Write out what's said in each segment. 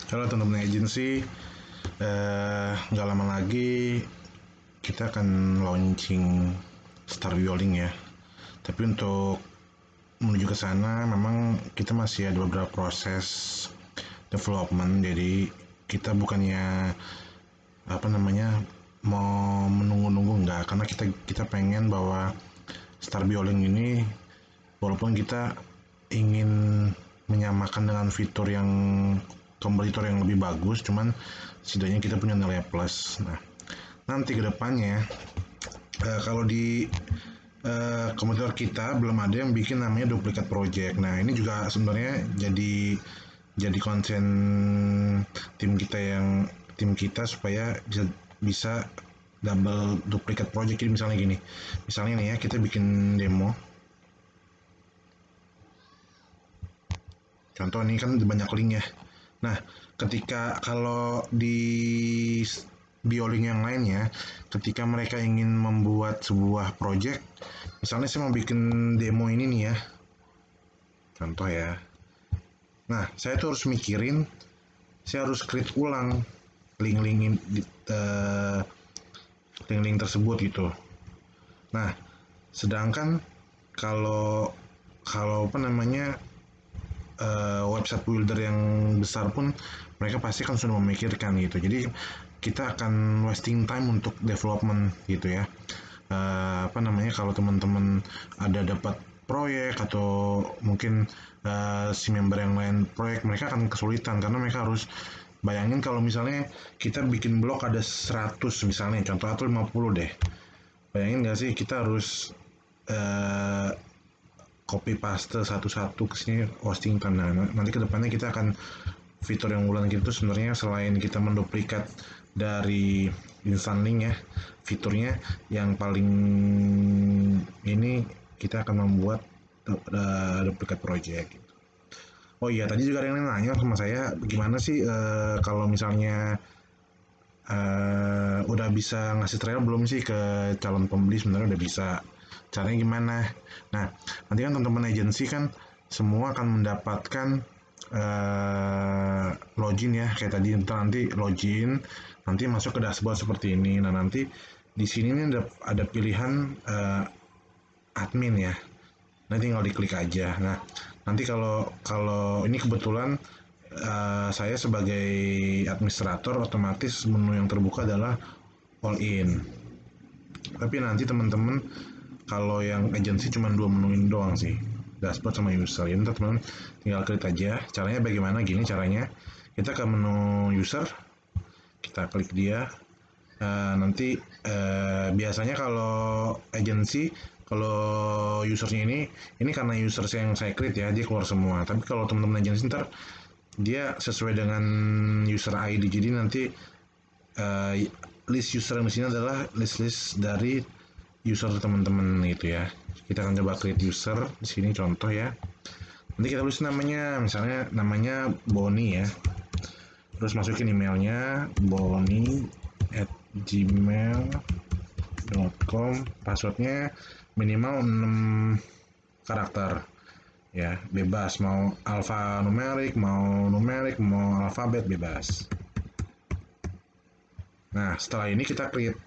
Halo teman-teman agensi, nggak lama lagi kita akan launching Star Bioling ya. Tapi untuk menuju ke sana memang kita masih ada beberapa proses development. Jadi kita bukannya mau menunggu-nunggu, nggak, karena kita pengen bahwa Star Bioling ini, walaupun kita ingin menyamakan dengan fitur yang kompetitor yang lebih bagus, cuman setidaknya kita punya nilai plus. Nah, nanti kedepannya kalau di kompetitor kita belum ada yang bikin namanya duplicate project. Nah, ini juga sebenarnya jadi konsen tim kita supaya bisa double duplicate project. Jadi misalnya nih ya, kita bikin demo. Contoh ini kan banyak link ya. Nah, kalau di Bioling yang lainnya, ketika mereka ingin membuat sebuah project, misalnya saya mau bikin demo ini nih ya, contoh ya. Nah, saya tuh harus mikirin, saya harus create ulang link-link uh, link-link tersebut gitu. Nah, sedangkan kalau kalau apa namanya website builder yang besar pun mereka pasti kan sudah memikirkan gitu. Jadi kita akan wasting time untuk development gitu ya. Kalau teman-teman ada dapat proyek atau mungkin si member yang lain proyek, mereka akan kesulitan karena mereka harus bayangin kalau misalnya kita bikin blog ada 100 misalnya, contoh, atau 50 deh. Bayangin nggak sih kita harus uh, copy paste satu-satu ke sini, hosting time. Nah, nanti kedepannya kita akan fitur yang unggulan kita itu sebenarnya selain kita menduplikat dari instant link ya, fiturnya yang paling ini kita akan membuat duplikat project gitu. Oh iya, tadi juga ada yang nanya sama saya, gimana sih kalau misalnya udah bisa ngasih trial belum sih ke calon pembeli? Sebenarnya udah bisa. Caranya gimana? Nah, nanti kan teman-teman agensi kan semua akan mendapatkan login ya, kayak tadi. Nanti login, nanti masuk ke dashboard seperti ini. Nah, nanti di sini nih ada pilihan admin ya. Nanti tinggal diklik aja. Nah, nanti kalau kalau ini kebetulan saya sebagai administrator, otomatis menu yang terbuka adalah all in. Tapi nanti teman-teman kalau yang agensi cuma dua menu ini doang sih, dashboard sama user. Ini teman-teman tinggal klik aja. Caranya bagaimana? Gini caranya, kita ke menu user, kita klik dia. Nanti biasanya kalau agensi, kalau usernya ini karena user yang saya create ya, dia keluar semua. Tapi kalau teman-teman agensi ntar dia sesuai dengan user ID. Jadi nanti uh, list user yang di sini adalah list-list dari user teman-teman gitu ya. Kita akan coba create user di sini, contoh ya. Nanti kita tulis namanya, misalnya namanya Boni ya. Terus masukin emailnya boni@gmail.com. Passwordnya minimal 6 karakter ya, bebas, mau alfanumerik, mau alfabet, bebas. Nah, setelah ini kita create.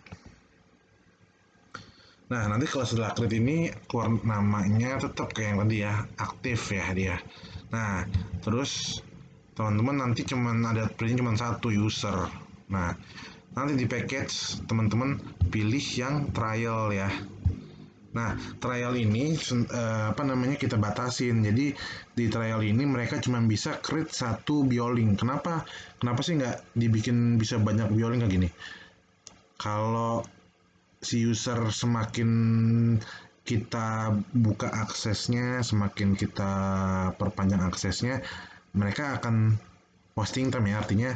Nah, nanti kalau setelah create ini keluar namanya tetap kayak yang tadi ya, aktif ya dia. Nah, terus teman-teman nanti ada pilihnya cuma satu user. Nah, nanti di package teman-teman pilih yang trial ya. Nah, trial ini kita batasin. Jadi di trial ini mereka cuma bisa create satu bioling. Kenapa? Kenapa sih nggak dibikin bisa banyak bioling kayak gini? Kalau si user semakin kita buka aksesnya, semakin kita perpanjang aksesnya, mereka akan posting time ya, artinya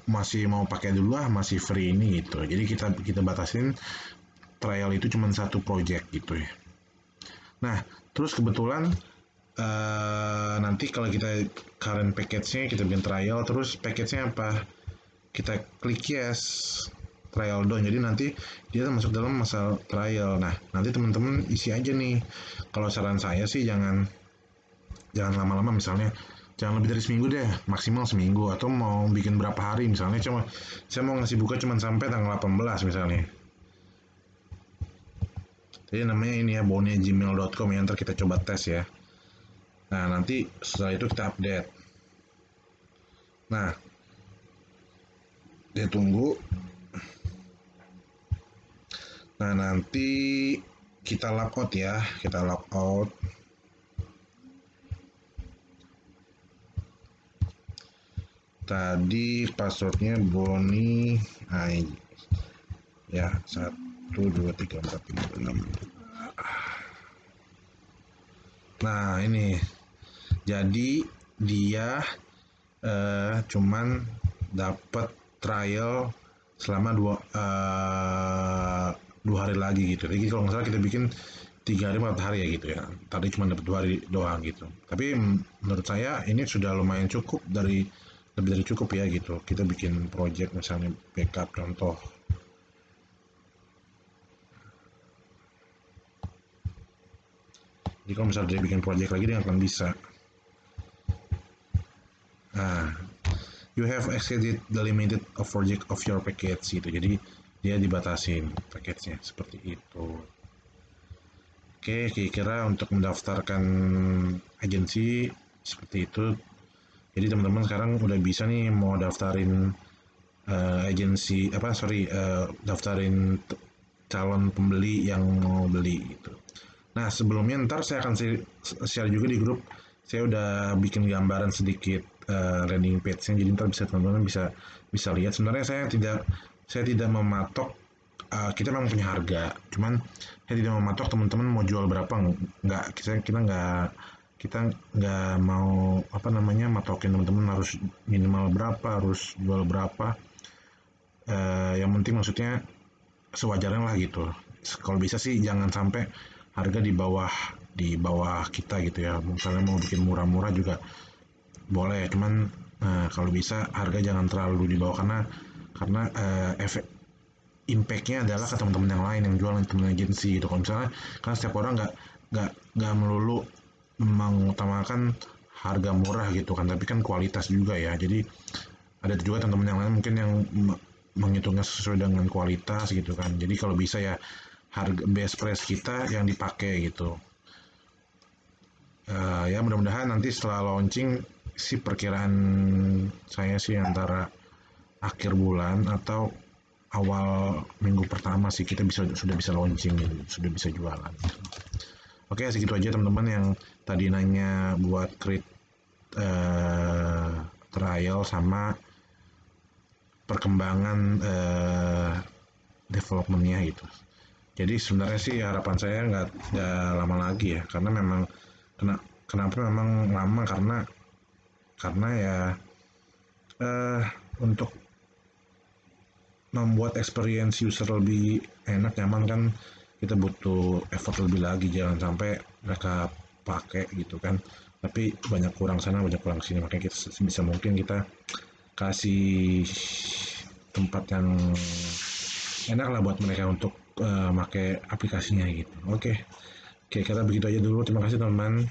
masih mau pakai dulu, masih free ini gitu. Jadi kita batasin trial itu cuma satu project gitu ya. Nah, terus kebetulan nanti kalau kita current package-nya, kita bikin trial, terus package-nya apa? Kita klik yes, trial done. Jadi nanti dia masuk dalam masa trial. Nah, nanti teman-teman isi aja nih. Kalau saran saya sih jangan lama-lama, misalnya Jangan lebih dari seminggu deh, maksimal seminggu. Atau mau bikin berapa hari misalnya, saya mau ngasih buka cuma sampai tanggal 18 misalnya. Jadi namanya ini ya, boni@gmail.com ya, ntar kita coba tes ya. Nah, nanti setelah itu kita update. Nah, dia tunggu. Nah, nanti kita logout ya, kita logout. Tadi passwordnya Boni AI ya, 1 2 3 4 5 6. Nah, ini jadi dia cuman dapat trial selama 2 hari lagi gitu. Jadi kalau nggak salah kita bikin 3 hari 4 hari ya gitu ya. Tadi cuma dapat 2 hari doang gitu. Tapi menurut saya ini sudah lumayan cukup, lebih dari cukup ya gitu. Kita bikin project misalnya backup contoh. Jadi kalau misalnya dia bikin project lagi dia akan bisa. Nah, you have exceeded the limited of project of your package gitu. Jadi dia dibatasin package-nya seperti itu. Oke, kira-kira untuk mendaftarkan agensi seperti itu. Jadi teman-teman sekarang udah bisa nih mau daftarin agensi daftarin calon pembeli yang mau beli gitu. Nah, sebelumnya ntar saya akan share juga di grup. Saya udah bikin gambaran sedikit landing page-nya, jadi ntar bisa teman-teman bisa lihat. Sebenarnya saya tidak mematok, kita memang punya harga, cuman saya tidak mematok teman-teman mau jual berapa, nggak, kita nggak mau apa namanya matokin teman-teman harus minimal berapa, harus jual berapa. Yang penting maksudnya sewajarnya lah gitu. Kalau bisa sih jangan sampai harga di bawah kita gitu ya. Misalnya mau bikin murah-murah juga boleh, cuman kalau bisa harga jangan terlalu di bawah, karena efek impactnya adalah ke teman-teman yang lain yang jualan, teman agensi gitu. Kalau misalnya kan setiap orang nggak melulu mengutamakan harga murah gitu kan, tapi kan kualitas juga ya. Jadi ada juga teman-teman yang lain mungkin yang menghitungnya sesuai dengan kualitas gitu kan. Jadi kalau bisa ya harga best price kita yang dipakai gitu. Ya mudah-mudahan nanti setelah launching sih, perkiraan saya sih antara akhir bulan atau awal minggu pertama sih kita sudah bisa launching gitu, sudah bisa jualan. Oke, segitu aja teman-teman yang tadi nanya buat create trial sama perkembangan developmentnya gitu. Jadi sebenarnya sih harapan saya nggak lama lagi ya, karena memang kenapa memang lama, karena ya untuk membuat experience user lebih enak, nyaman kan kita butuh effort lebih lagi, jangan sampai mereka pakai gitu kan tapi banyak kurang sana banyak kurang sini. Makanya kita bisa mungkin kita kasih tempat yang enak lah buat mereka untuk pakai aplikasinya gitu. Oke, kita begitu aja dulu. Terima kasih teman-teman.